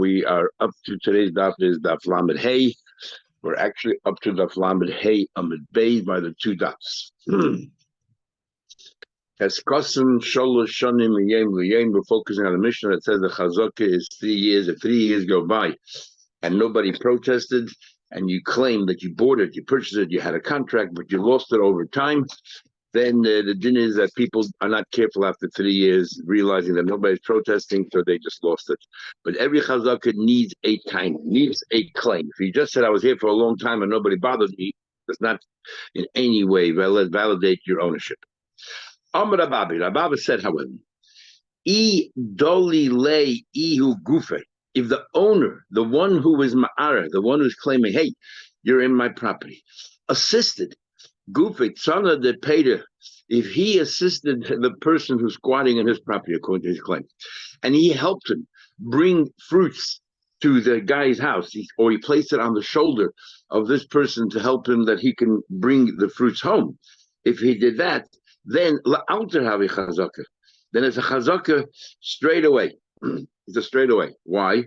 We are up to today's daf is daf lamed hey. We're actually up to daf lamed hey amid bay by the two dots. As kosim sholosh shanim l'yem. We're focusing on the mission that says the chazaka is 3 years. If 3 years go by and nobody protested, and you claim that you bought it, you purchased it, you had a contract, but you lost it over time, then the din is that people are not careful after 3 years, realizing that nobody's protesting, so they just lost it. But every chazaka needs a time, needs a claim. If you just said, I was here for a long time and nobody bothered me, does not in any way validate your ownership. Amr Rabbi said, however, I doli lei ihu gufe. If the owner, the one who is ma'ara, the one who's claiming, hey, you're in my property, assisted, Gufit, Sana de Peter, if he assisted the person who's squatting in his property, according to his claim, and he helped him bring fruits to the guy's house, or he placed it on the shoulder of this person to help him that he can bring the fruits home. If he did that, then la'alter havi chazaka. Then it's a chazaka straight away. It's a straight away. Why?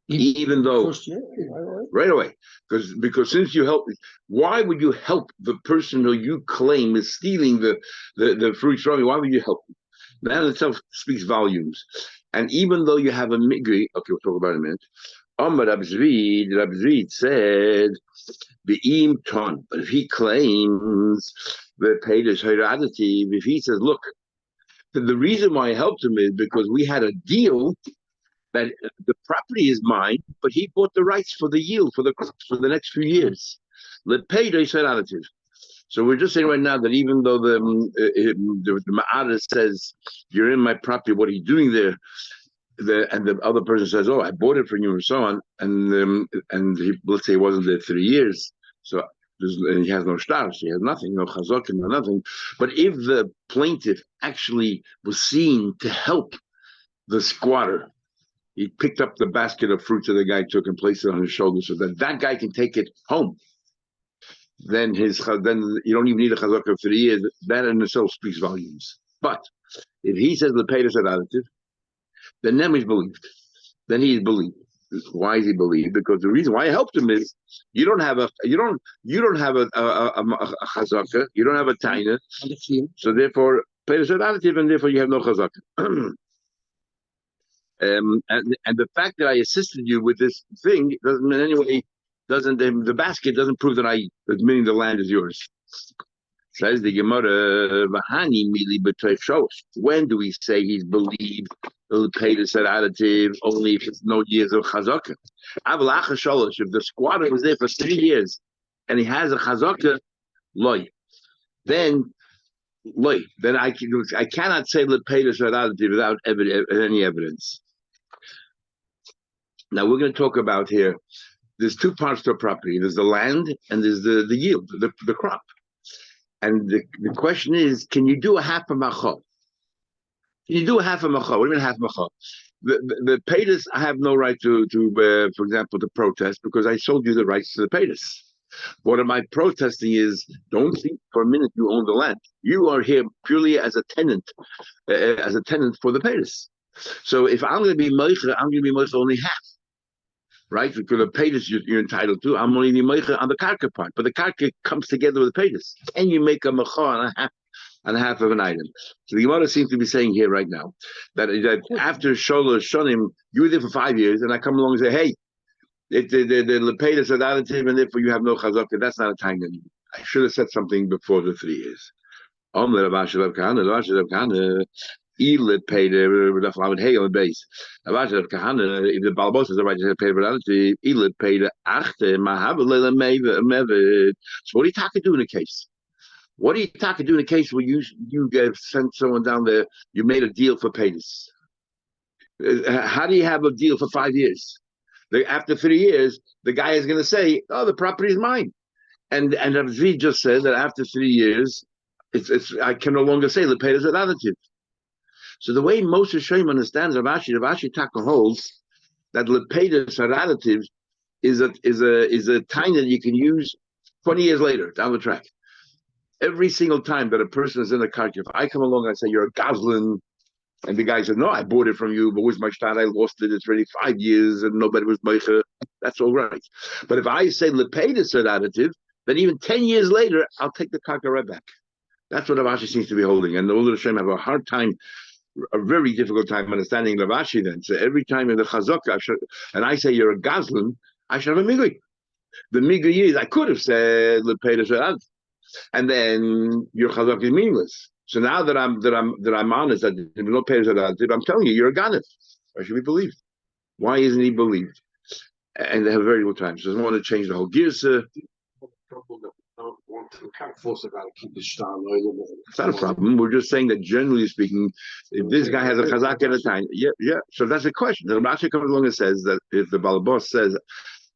Even though right away, because since you help, why would you help the person who you claim is stealing the fruits from you? Why would you help them? That in itself speaks volumes. And even though you have a migri, okay, we'll talk about it in a minute. Amar Rab Zvid said, "Be'im ton." But if he claims the paid is heradative, if he says, "Look, the reason why I helped him is because we had a deal." That the property is mine, but he bought the rights for the yield for the crops for the next few years. So we're just saying right now that even though the Ma'ara says you're in my property, what are you doing there? And the other person says, "Oh, I bought it from you," and so on. And he, let's say, it wasn't there 3 years, so and he has no stars, he has nothing, no chazak, no nothing. But if the plaintiff actually was seen to help the squatter. He picked up the basket of fruits that the guy took and placed it on his shoulder so that guy can take it home. Then you don't even need a chazaka for 3 years. That in itself speaks volumes. But if he says the paytas are additive, then he's believed. Then he is believed. Why is he believed? Because the reason why I helped him is you don't have a chazaka, you don't have a taina, so therefore paytas are additive, and therefore you have no chazaka. And the fact that I assisted you with this thing doesn't in any way the basket doesn't prove that meaning the land is yours. Says the Gemara, when do we say he's believed the paytas are additive only if it's no years of chazaka? If the squatter was there for 3 years and he has a chazaka, then I cannot say the paytas are additive without any evidence. Now we're going to talk about here. There's 2 parts to a property. There's the land and there's the yield, the crop. And the question is, can you do a half a macha? Can you do a half a macha? What do you mean half a macha? The paytas, I have no right to for example, to protest because I sold you the rights to the paytas. What am I protesting is, don't think for a minute you own the land. You are here purely as a tenant for the paytas. So if I'm going to be moicha, I'm going to be moicha only half. Right? Because the paytas you're entitled to, I'm only meicha on the karka part, but the karka comes together with the paytas, and you make a mecha on half of an item. So the Gemara seems to be saying here right now that after sholosh shanim, you were there for 5 years, and I come along and say, hey, the paytas are additive, and therefore you have no chazaka. That's not a time anymore. I should have said something before the 3 years. If the Bava Basra is the right to pay so what do you do in a case? What do you do in a case where you sent someone down there, you made a deal for paytas? How do you have a deal for 5 years? After 3 years, the guy is going to say, "Oh, the property is mine," and Zvi just said that after 3 years, I can no longer say the paytas are additive. So the way Moshe Shem understands Ravashi Taka holds that lepeidas are additives is a time that you can use 20 years later down the track. Every single time that a person is in a karka, if I come along and I say you're a goslin, And the guy said, no, I bought it from you, but with my shtat, I lost it. It's already 5 years and nobody was meicher. That's all right. But if I say lepeda said additive, then even 10 years later, I'll take the karka right back. That's what Ravashi seems to be holding. And the Ul Hashem have a hard time, a very difficult time understanding Ravashi then. So every time in the chazaka, and I say you're a gazlan, I should have a migui. The migui is, I could have said lepeda said additive. And then your chazak is meaningless. So now that I'm honest, that no payers I'm telling you, you're a ganef. Why should we believe? Why isn't he believed? And they have very little time. So doesn't want to change the whole girsa. Can't force it to keep the shtar. It's not a problem. We're just saying that generally speaking, if this guy has a chazak at a time, yeah. So that's a question. The Rashi comes along and says that if the balabos says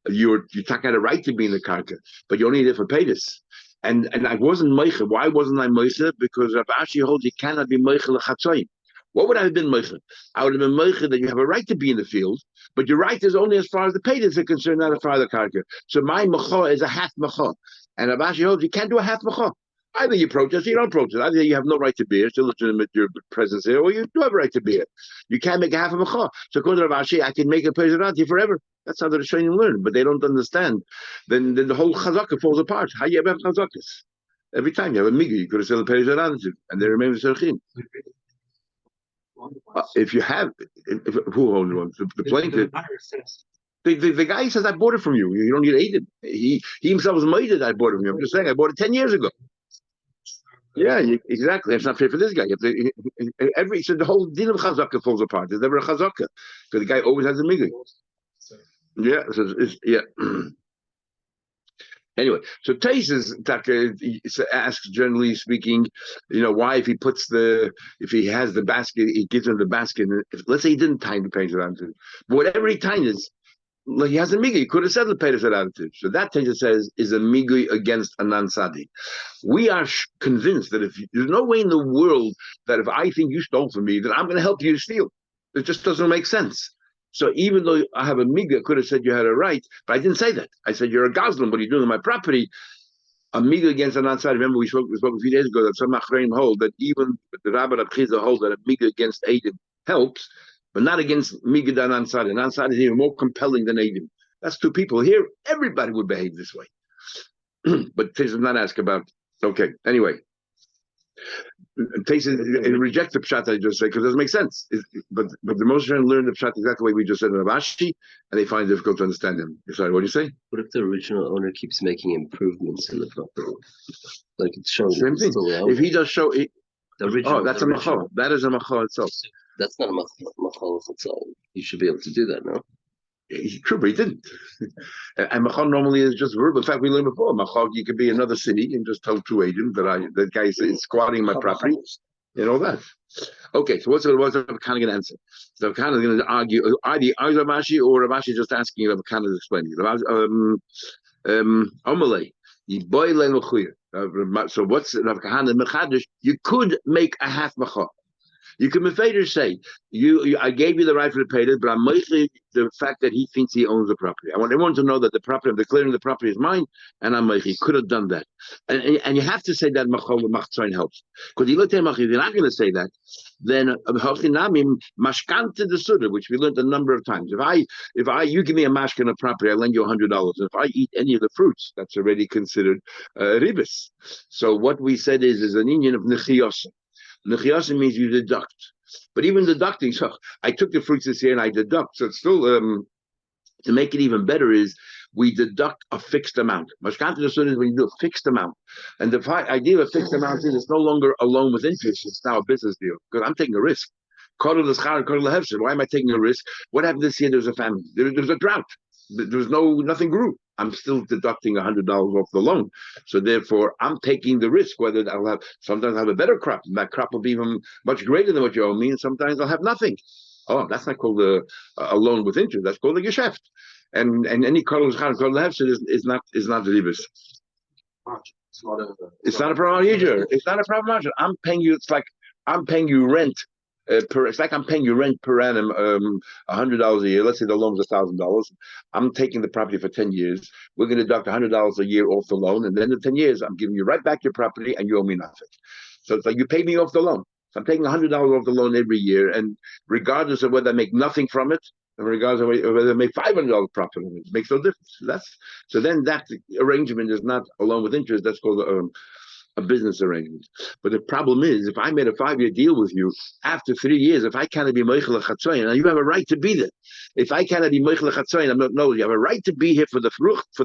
you had a right to be in the karka, but you only need it for paytas. And I wasn't meicher. Why wasn't I meicher? Because Rav Ashi holds you cannot be meicher lechatzoyim. What would I have been meicher? I would have been meicher that you have a right to be in the field, but your right is only as far as the paytas are concerned, not as far as the karka. So my macha is a half macha. And Rav Ashi holds you can't do a half macha. Either you protest or you don't protest. Either you have no right to be here, still legitimate your presence here, or you do have a right to be here. You can't make a half a macha. So according to Rav Ashi, I can make a peizaranti forever. That's how the Rishonim learn, but they don't understand. Then the whole chazakah falls apart. How you ever have chazakas? Every time you have a miga, you could have said the peizaranti, and they remain the serchim. If you have, who owns one? The plaintiff. The guy says, I bought it from you. You don't need to eat it. He himself was made it. I bought it from you. I'm just saying, I bought it 10 years ago. Yeah, exactly. That's not fair for this guy. So the whole din of chazakah falls apart. There's never a chazakah because the guy always has a miga. Yeah, yeah. Anyway, so Taisus asks, generally speaking, why if he has the basket, he gives him the basket. Let's say he didn't time the painter attitude, but whatever he times, he has a migui. He could have said the painter attitude. So that Taisus says is a migui against a non-sadi. We are convinced that there's no way in the world that if I think you stole from me, that I'm going to help you to steal. It just doesn't make sense. So even though I have a miga, I could have said you had a right, but I didn't say that. I said you're a gazlan. What are you doing on my property? A miga against an outside. Remember we spoke a few days ago that some achreim hold that even the Rabbi Abchiza hold that a miga against Eidim helps, but not against miga dan ansari. An ansari is even more compelling than Eidim. That's two people. Here, everybody would behave this way. But Taisus does not ask about. Okay, anyway. Taisus rejects the pshat I just said because it doesn't make sense. But the most learn the pshat exactly the way we just said in Rav Ashi, and they find it difficult to understand him. Sorry, what do you say? What if the original owner keeps making improvements in the property? Like it's showing. Same thing. If he does show it, that's a machal. That is a machal itself. That's not a machal itself. You should be able to do that, no? True, but he didn't. And machal normally is just verbal. In fact, we learned before machal. You could be another city and just tell two agents that guy is squatting my property, and all that. Okay, so what's Rav Kana going to answer? So Rav Kana is going to argue either Rav Ashi or Rav Ashi just asking Rav Kana to explain it. Omalei, yiboy le'mechuyer. So what's Rav Kana mechadish? You could make a half machal. You can Mefeder say, I gave you the right for the payment, but I'm making the fact that he thinks he owns the property. I want everyone to know that the property, I'm declaring the property is mine, and I'm making. He could have done that. And you have to say that machol machzoin helps. Because if you're not going to say that, then hochinamim mashkante the suda, which we learned a number of times. If you give me a mashka on a property, I lend you $100. If I eat any of the fruits, that's already considered ribis. So what we said is an union of nechiyos. Nechiyasa means you deduct. But even deducting, so I took the fruits this year and I deduct. So it's still, to make it even better is we deduct a fixed amount. Mashkanta is when you do a fixed amount. And the idea of a fixed amount is it's no longer a loan with interest. It's now a business deal because I'm taking a risk. Why am I taking a risk? What happened this year? There's a famine. There's a drought. There's nothing grew. I'm still deducting $100 off the loan. So therefore, I'm taking the risk whether sometimes I'll have a better crop. And that crop will be even much greater than what you owe me. And sometimes I'll have nothing. Oh, that's not called a loan with interest. That's called a geschäft. And any Karl Hefsed is not the ribis. It's not a problem either. It's not a problem. I'm paying you. It's like I'm paying you rent. It's like I'm paying you rent per annum, $100 a year. Let's say the loan's $1,000. I'm taking the property for 10 years. We're going to deduct $100 a year off the loan, and then in 10 years, I'm giving you right back your property, and you owe me nothing. So it's like you pay me off the loan. So I'm taking $100 off the loan every year, and regardless of whether I make nothing from it, and regardless of whether I make $500 profit on it, it makes no difference. So then that arrangement is not a loan with interest. That's called a business arrangement. But the problem is, if I made a 5-year deal with you, after 3 years, if I cannot be Meichel Chatzoyin, you have a right to be there. If I cannot be Meichel Chatzoyin, I'm not. No, you have a right to be here for the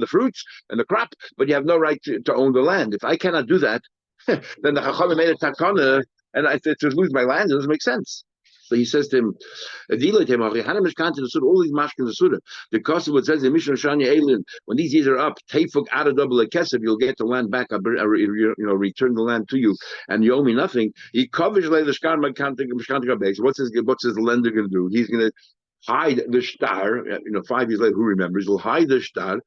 fruits and the crop, but you have no right to own the land. If I cannot do that, then the Chachamim made a takana, and I said to lose my land, it doesn't make sense. So he says to him, all these mashkin the Suda. Because of what says in Mishnah Shanya Elin, when these years are up, Tefuk Ada double a Kesef, you'll get the land back, return the land to you, and you owe me nothing. He covers the Shkan base. What's his lender going to do? He's going to hide the star, 5 years later, who remembers? He'll hide the star,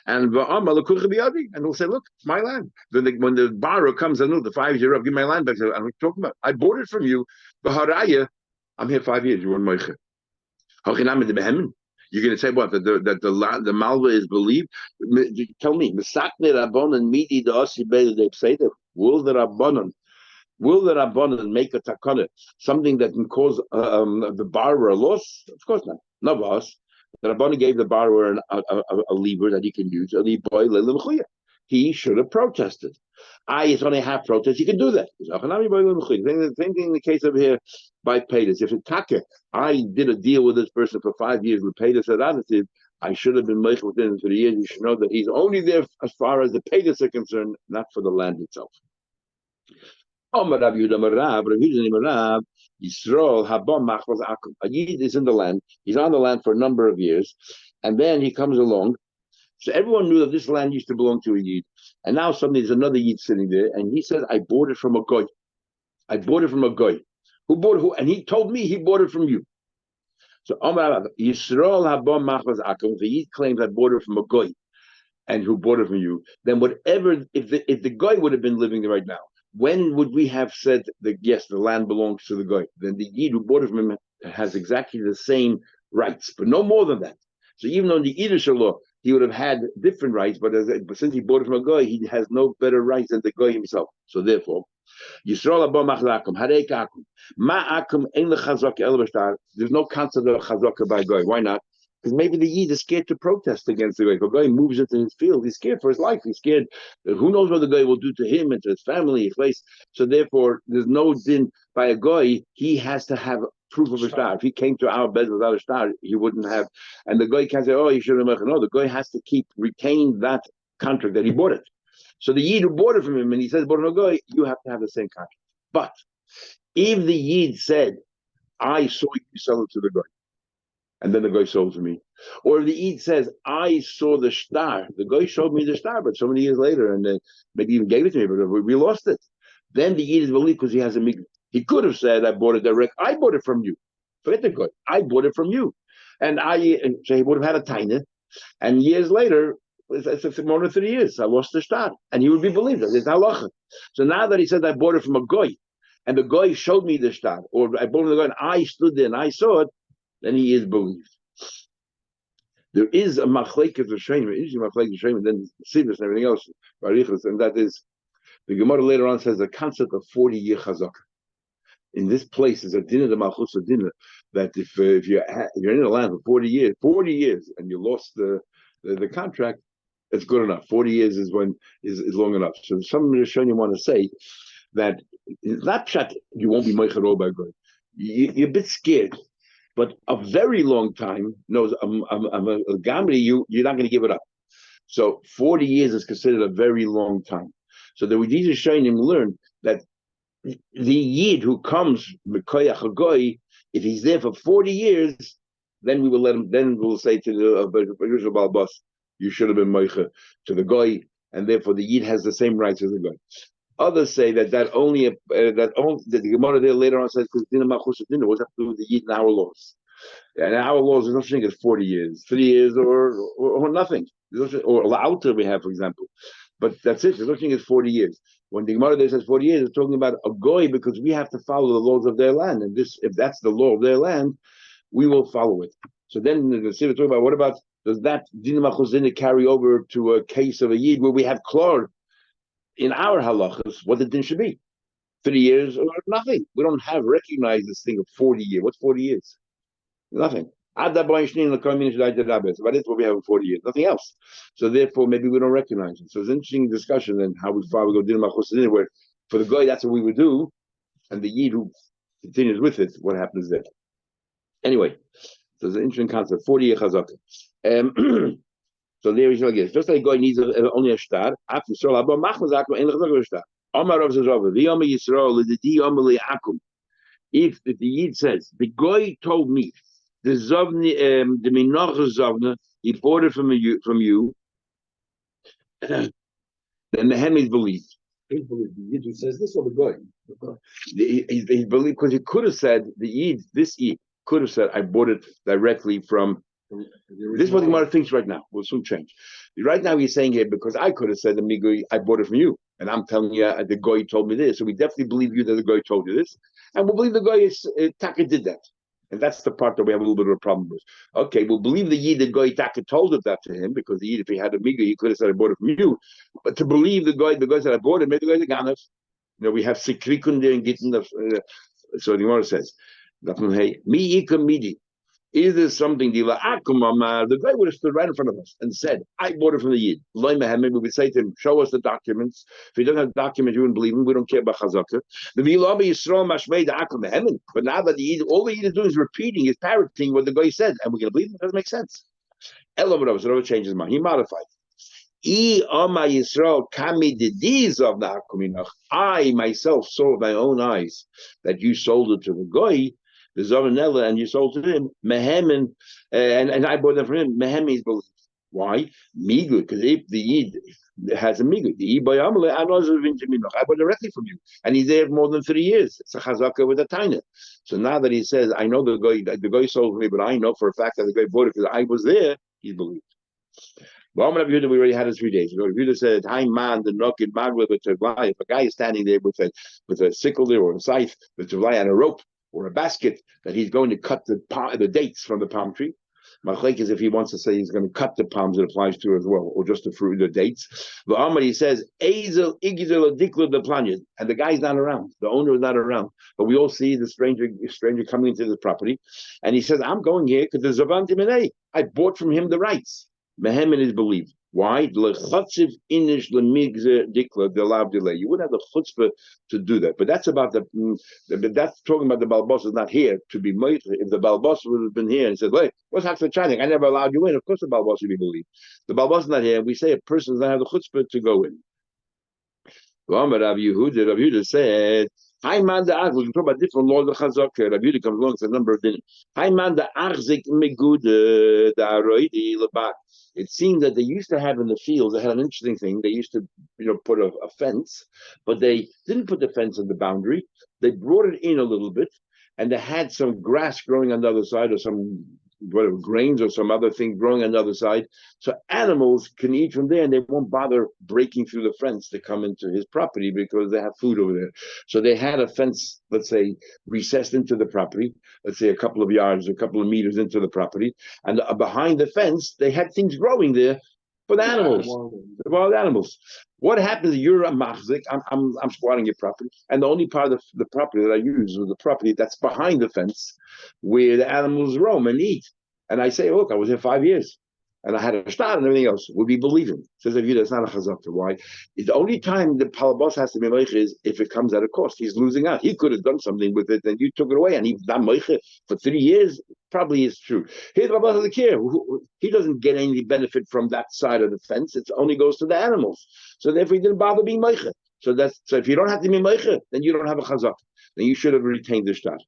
and he'll say, look, it's my land. Then when the borrower comes, I know the 5 years up, give my land back. I'm talking about, I bought it from you. I'm here 5 years. You want Moiche. You're going to say what? That the Malva is believed? Tell me. Will the Rabbanan make a takana, something that can cause the borrower a loss? Of course not. No boss. The Rabbanan gave the borrower a lever that he can use. He should have protested. It's only half protest. You can do that. Same thing in the case of here by Paytas. If it's Taka, I did a deal with this person for 5 years with Paytas relative, I should have been made within 3 years. You should know that he's only there as far as the Paytas are concerned, not for the land itself. A Yid is in the land. He's on the land for a number of years, and then he comes along. So everyone knew that this land used to belong to a Yid, and now suddenly there's another Yid sitting there, and he says, "I bought it from a goy. I bought it from a goy. Who bought who?" And he told me he bought it from you. So Yisrael Habam Machvaz Akum. The Yid claims I bought it from a goy, and who bought it from you? Then whatever, if the goy would have been living there right now, when would we have said that yes, the land belongs to the goy? Then the Yid who bought it from him has exactly the same rights, but no more than that. So even though in the Yiddish law he would have had different rights, but since he bought it from a goy, he has no better rights than the goy himself. So therefore, Yisrael Abba Machlakum Harei Kakum Ma'akum Ein LeChazaka El B'Shtar. There's no concept of Chazaka by goy. Why not? Because maybe the Yid is scared to protest against the goy. If a goy moves into his field, he's scared for his life. He's scared. Who knows what the goy will do to him and to his family? So therefore, there's no din by a goy. He has to have proof of a star. If he came to our bed without a star, he wouldn't have. And the goy can't say, "Oh, you should have." No, the goy has to retain that contract that he bought it. So the Yid who bought it from him, and he says, "Bought it from a goy," you have to have the same contract. But if the Yid said, "I saw you sell it to the goy," and then the goy sold to me, or if the Yid says, "I saw the star," the goy showed me the star, but so many years later, and maybe even gave it to me, but we lost it. Then the Yid is believed because he has a mig. He could have said, "I bought it direct. I bought it from you." Forget the goy. I bought it from you, and so he would have had a taina, and years later. It's more than 3 years. I lost the star, and he would be believed. It's halacha. So now that he said I bought it from a goy, and the goy showed me the star, or I bought it from the goy, and I stood there and I saw it, then he is believed. There is a machlekes of then sivus and everything else, and that is the Gemara later on says the concept of 40-year chazaka. In this place is a dinner, the malchus a dinner, that if you're in the land for 40 years, and you lost the contract, it's good enough. 40 years is long enough. So some Rishonim want to say that not pshat you won't be meichel by God. You're a bit scared, but a very long time knows a gamri you're not going to give it up. So 40 years is considered a very long time. So the Ridis Rishonim learn that the Yid who comes Mekoyach Hagoy, if he's there for 40 years, then we will let him. Then we'll say to the Balbas, you should have been Moicha to the Goy, and therefore the Yid has the same rights as the Goy. Others say that the Gemara there later on says because Dina Machus Dina was have to do with the Yid in our laws. And our laws there's no such thing as 40 years, 3 years, or nothing. Or Lauter we have, for example. But that's it. There's no such thing as 40 years. When the Gemara there says 40 years, it's talking about a Goy because we have to follow the laws of their land. And if that's the law of their land, we will follow it. So then the Siva talking about what about does that Din Machuzina carry over to a case of a Yid where we have klor in our halachas what the din should be? 3 years, or nothing. We don't have recognized this thing of 40 years. What's 40 years? Nothing. But that's what we have in 40 years. Nothing else. So therefore, maybe we don't recognize it. So it's an interesting discussion and how far we go din machos where for the guy that's what we would do, and the yid who continues with it, what happens there? Anyway, so it's an interesting concept. 40-year chazaka. So there is like this. Just like guy needs only a star. After so, aber machen sagt man ähnlich a star. Amar of Zazava, the Amar Yisrael, the Di Amali Akum. If the Yid says, the guy told me, the Zavni, the Minocha Zavna, he bought it from you, then the Hem is believed. He believed the Yid who says this or the guy? He believed because he could have said, this Yid could have said, I bought it directly from. This is what the Gemara thinks right now. Will soon change. Right now he's saying here because I could have said, I bought it from you, and I'm telling you the guy told me this. So we definitely believe you that the guy told you this, and we'll believe the guy is Taka did that, and that's the part that we have a little bit of a problem with. Okay, we'll believe the Yid the guy Taka told it that to him because the Yid, if he had a migu, he could have said I bought it from you, but to believe the guy said I bought it, maybe the guy's a ganef. We have sikrikun there and getting the. So the Gemara says, "Hey, mi ikam midi." Is there something the guy would have stood right in front of us and said, I bought it from the Yid. Maybe we would say to him, show us the documents. If he doesn't have documents, you wouldn't believe him. We don't care about Chazakah. But now that the Yid, all the Yid is doing is repeating, is parroting what the guy said, and we're going to believe him, it doesn't make sense. So never changes his mind. He modified. I myself saw with my own eyes that you sold it to the guy, the Zavanella, and you sold it to him, Mehemen, and I bought them from him. Mehem is believed. Why? Migu, because if the Yid has a Migu, the Yid by Amalek, I bought directly from you, and he's there more than 3 years. It's a chazaka with a taina. So now that he says, I know the guy sold me, but I know for a fact that the guy bought it because I was there, he's believed. Well, we already had it 3 days ago. Yehuda said, "Hi man, the nokid magla b'tevlai." If a guy is standing there with a sickle there or a scythe, b'tevlai, and a rope or a basket that he's going to cut the dates from the palm tree. Machlek is if he wants to say he's going to cut the palms, it applies to as well, or just the fruit, the dates. The Amar, he says, "Ezel igizel adikla the planyad," and the guy's not around. The owner is not around, but we all see the stranger coming into the property, and he says, "I'm going here because the zavanti minei. I bought from him the rights." Mehemen is believed. Why? You wouldn't have the chutzpah to do that. But that's about that's talking about the Balbos is not here to be made. If the Balbos would have been here and said, "Wait, what's happening to China? I never allowed you in." Of course, the Balbos would be believed. The Balbos is not here. We say a person does not have the chutzpah to go in. Rav Yehuda said, "Hi man, the we can talk about different laws of chazakah." Rav Yehuda comes along with a number of things. Hi man, the achzik megud the aroidi lebak. It seemed that they used to have in the fields. They had an interesting thing. They used to, put a fence, but they didn't put the fence on the boundary. They brought it in a little bit, and they had some grass growing on the other side, or some whatever grains or some other thing growing on the other side. So animals can eat from there, and they won't bother breaking through the fence to come into his property because they have food over there. So they had a fence, let's say, recessed into the property, let's say a couple of yards, a couple of meters into the property, and behind the fence, they had things growing there for the animals, the wild animals. What happens? You're a machzik. I'm squatting your property, and the only part of the property that I use is the property that's behind the fence, where the animals roam and eat. And I say, look, I was here 5 years, and I had a star and everything else. Would be believing. Says if you, that's not a chazakah. Why? The only time the palabos has to be meiche is if it comes at a cost. He's losing out. He could have done something with it, and you took it away, and he's not meiche for 3 years. Probably is true. Here, the palabos doesn't care. He doesn't get any benefit from that side of the fence. It only goes to the animals. So therefore, he didn't bother being meiche. So if you don't have to be meiche, then you don't have a chazakah. Then you should have retained the shtar.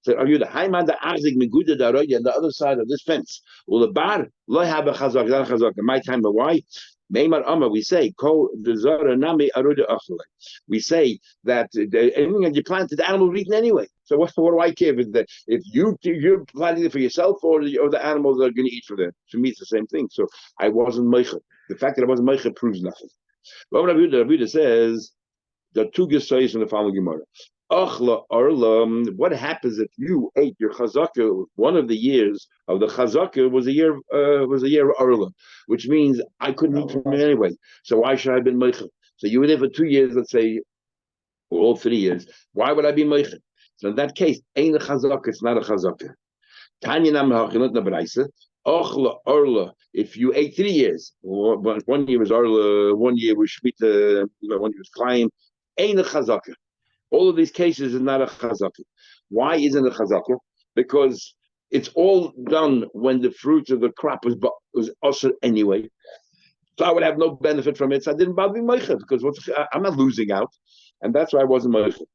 So are you the Haiman the Arzik Meguda Daroy on the other side of this fence? Well, the bar lo have a chazak. My time, but why? Meimar Amma, we say Ko the Zara Nami Aruda Achale. We say that anything that you planted, the animal eaten anyway. So what do I care if you're planting it for yourself or the animals are going to eat for them? To me, it's the same thing. So I wasn't meicher. The fact that I wasn't meicher proves nothing. But Rabbi Yehuda says there are two gesayis in the following Gemara. What happens if you ate your chazakah? One of the years of the chazakah was a year of Arla, which means I couldn't eat from it anyway. So why should I have been meichel? So you were there for 2 years, let's say, all 3 years. Why would I be moichet? So in that case, ain't a chazaka. It's not a chazaka. Tanya nam ha'chilot na b'raisa. Ochla orla. If you ate 3 years, 1 year was orla, 1 year was shmita, 1 year was climb, ain't a chazaka. All of these cases is not a chazaka. Why isn't it a chazaka? Because it's all done when the fruits of the crop was usher anyway. So I would have no benefit from it. So I didn't bother being moichet because I'm not losing out, and that's why I wasn't moichet.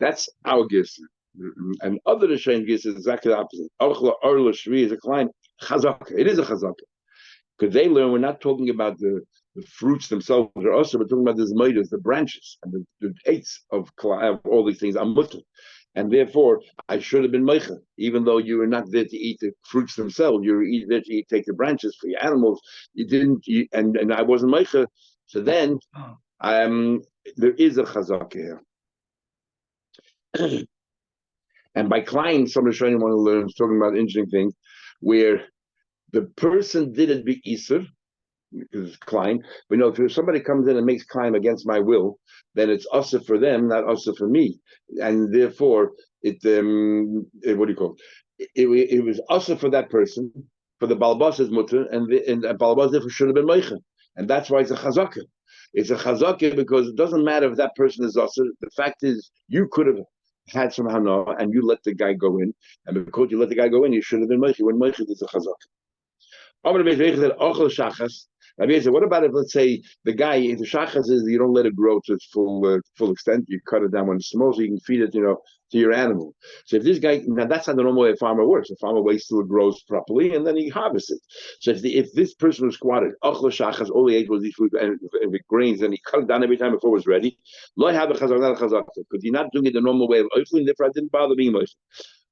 That's our gifts. And other Rishonim gifts is exactly the opposite. Ochla orla shvi is a klein chazaka. It is a chazaka because they learn we're not talking about the fruits themselves. They're also we're talking about the zmaydas, the branches, and the eights of all these things. I'm mutter. And therefore, I should have been meicha, even though you were not there to eat the fruits themselves. You were there to take the branches for your animals. You didn't, and I wasn't meicha. So then, there is a chazaka here. And by Klein, some of the Rishonim want to learn, talking about interesting things, where the person didn't be Isser, because Klein, but no, if somebody comes in and makes Klein against my will, then it's usher for them, not usher for me. And therefore, what do you call it? It was usher for that person, for the Balbas's mutter, and Balbas therefore should have been Meicha. And that's why it's a chazaka. It's a chazaka because it doesn't matter if that person is usher. The fact is, you could have had some hana and you let the guy go in, and because you let the guy go in, you should have been Meicha. When Meicha is a chazaka. Rabbi said, what about if, let's say, the guy, if the shachas is you don't let it grow to its full extent, you cut it down when it's small so you can feed it, to your animal. So if this guy, now that's not the normal way a farmer works. A farmer waits till it grows properly and then he harvests it. So if this person was squatted, shachas, all he ate was these food and the grains, and he cut it down every time before it was ready, because you're not doing it the normal way of oifling, therefore I didn't bother being moist.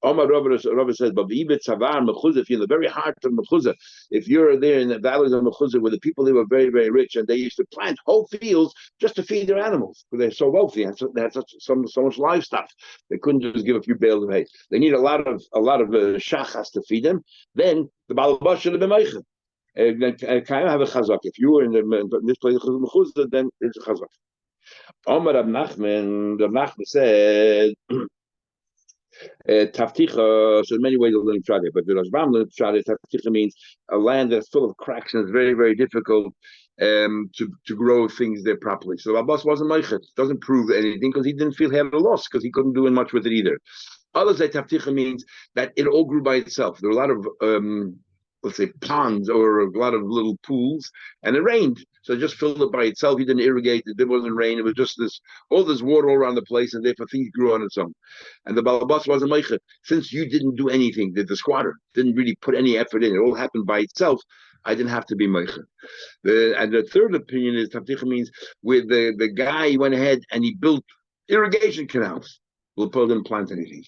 Omar Rabbi says, but if you're in the very heart of Mechuzah, if you're there in the valleys of Mechuzah where the people they were very, very rich and they used to plant whole fields just to feed their animals because they're so wealthy and they had so much livestock, they couldn't just give a few bales of hay. They need a lot of shachas to feed them. Then the Balabas should have been meicha. Can I have a chazak? If you were in this place of Mechuzah, then it's a chazak. Omar Rab Nachman said. Tafticha, so in many ways, a learning pshat, but the Rashbam learning pshat, Tafticha means a land that's full of cracks and it's very, very difficult to grow things there properly. So Abbas wasn't meichet, doesn't prove anything because he didn't feel he had a loss because he couldn't do much with it either. Others say Tafticha means that it all grew by itself. There were a lot of let's say ponds or a lot of little pools, and it rained. So it just filled it by itself. He didn't irrigate it. There wasn't rain. It was just all this water all around the place, and therefore things grew on its own. And the Balabas wasn't meicha. Since you didn't do anything, the squatter didn't really put any effort in, it all happened by itself, I didn't have to be meicha. And the third opinion is Tafticha means where the guy went ahead and he built irrigation canals. Well, Paul didn't plant anything.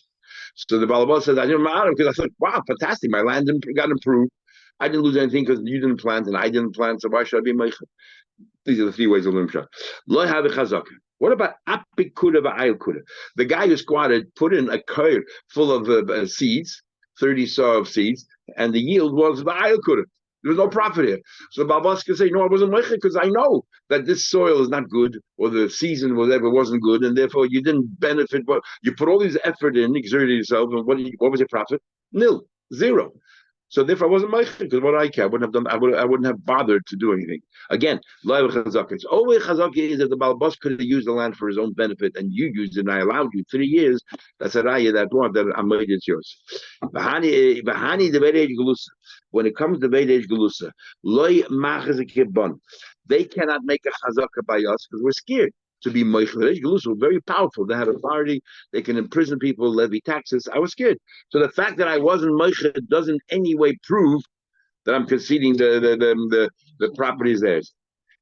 So the Balabas says, I didn't matter because I thought, wow, fantastic. My land got improved. I didn't lose anything because you didn't plant and I didn't plant, so why should I be meicha? These are the 3 ways of learning pshat. Lo have a chazaka. What about apikuda v'ayil kuda? The guy who squatted put in a kir full of seeds, 30 saw of seeds, and the yield was v'ayil kuda. There was no profit here. So Babas can say, no, I wasn't meicha because I know that this soil is not good or the season whatever wasn't good, and therefore you didn't benefit. But you put all this effort in, exerted yourself, and what was your profit? Nil, zero. So therefore, I wasn't meicha because what I care, I wouldn't have done. I wouldn't have bothered to do anything. Again, live chazaka. It's always chazaka is that the Balabas could have used the land for his own benefit, and you used it, and I allowed you 3 years. That's a raya that one that I made it's yours. Bahani the Veidej Gelusa. When it comes to Veidej Gelusa, loy machazikibon. They cannot make a chazaka by us because we're scared. To be Veidej Gelusa were very powerful. They had authority. They can imprison people, levy taxes. I was scared. So the fact that I wasn't Meicha doesn't any way prove that I'm conceding the properties theirs.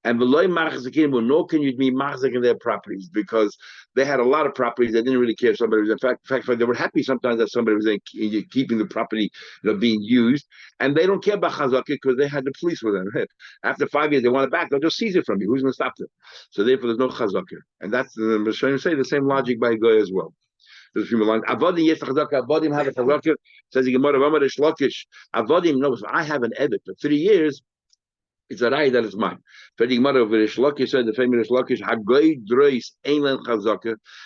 And below machzakim, nor can you be machzik in their properties because they had a lot of properties. They didn't really care if somebody was. In fact, they were happy sometimes that somebody was keeping the property, being used, and they don't care about chazakah because they had the police with them. After 5 years, they want it back. They'll just seize it from you. Who's going to stop them? So therefore, there's no chazakah, and that's the Rishonim say the same logic by Goy as well. There's a few more lines. Avodim yes chazakah. Avodim have a chazakah. Says the Gemara, V'amar Shlokish. Avodim knows I have an edit for 3 years. It's a raya that is mine. Said the famous Lakish,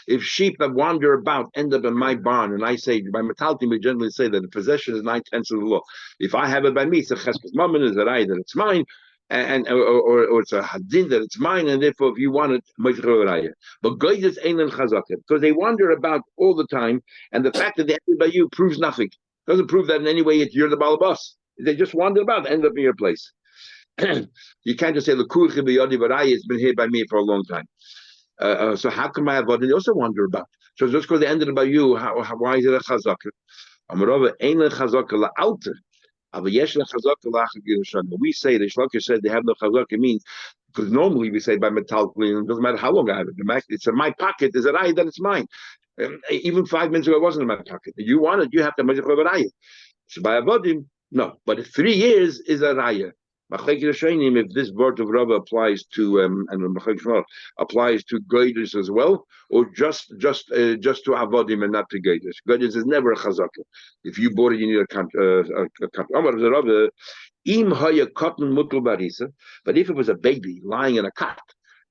if sheep that wander about end up in my barn, and I say by metalti, we generally say that the possession is 9/10 of the law. If I have it by me, it's a cheskes mammon, is a raya that it's mine, or it's a hadin that it's mine, and therefore if you want it, raya. But goydes einan chazaka, because they wander about all the time, and the fact that they ended by you proves nothing. Doesn't prove that in any way you're the balabas. They just wander about, end up in your place. You can't just say the kurchi b'yodi v'raya. It's been here by me for a long time. So how come I have what they also wonder about? So just because they ended by you, why is it a chazaka? Amarova ein chazaka la'alter. We say the Shlaka said they have no chazaka means because normally we say by metal clean. It doesn't matter how long I have it. It's in my pocket. Is a raya that it's mine. Even 5 minutes ago, it wasn't in my pocket. You want it, you have to measure for a raya. So by avodim, no. But 3 years is a raya. If this word of Rava applies to applies to goydus as well, or just to avodim and not to goydus. Goydus is never a chazaka. If you bought it, you need a contract. But if it was a baby lying in a cot,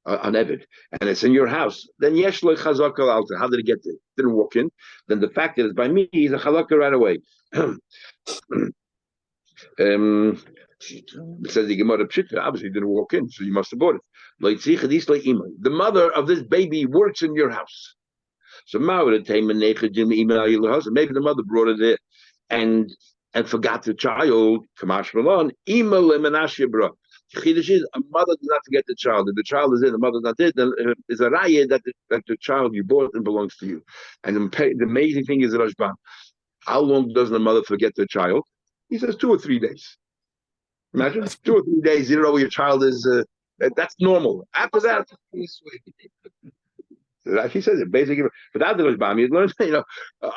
on Evid, and it's in your house, then yesh lo chazaka alta. How did it get there? Didn't walk in. Then the fact that it's by me, he's a chazaka right away. It says the Gemara Pshita, obviously didn't walk in, so you must have bought it. The mother of this baby works in your house. So maybe the mother brought it there and forgot the child. Kamash Malon, a mother does not forget the child. If the child is there, the mother is not there, then it's a raya that the child you bought and belongs to you. And the amazing thing is, Rashban, how long does the mother forget the child? He says 2 or 3 days. Imagine 2 or 3 days, you don't know where your child is. That's normal. After that, he says it basically. But after the Rashbam, you learn,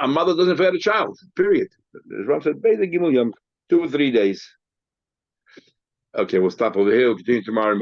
a mother doesn't forget a child. Period. As Ram said, basically 2 or 3 days. Okay, we'll stop over here. We'll continue tomorrow.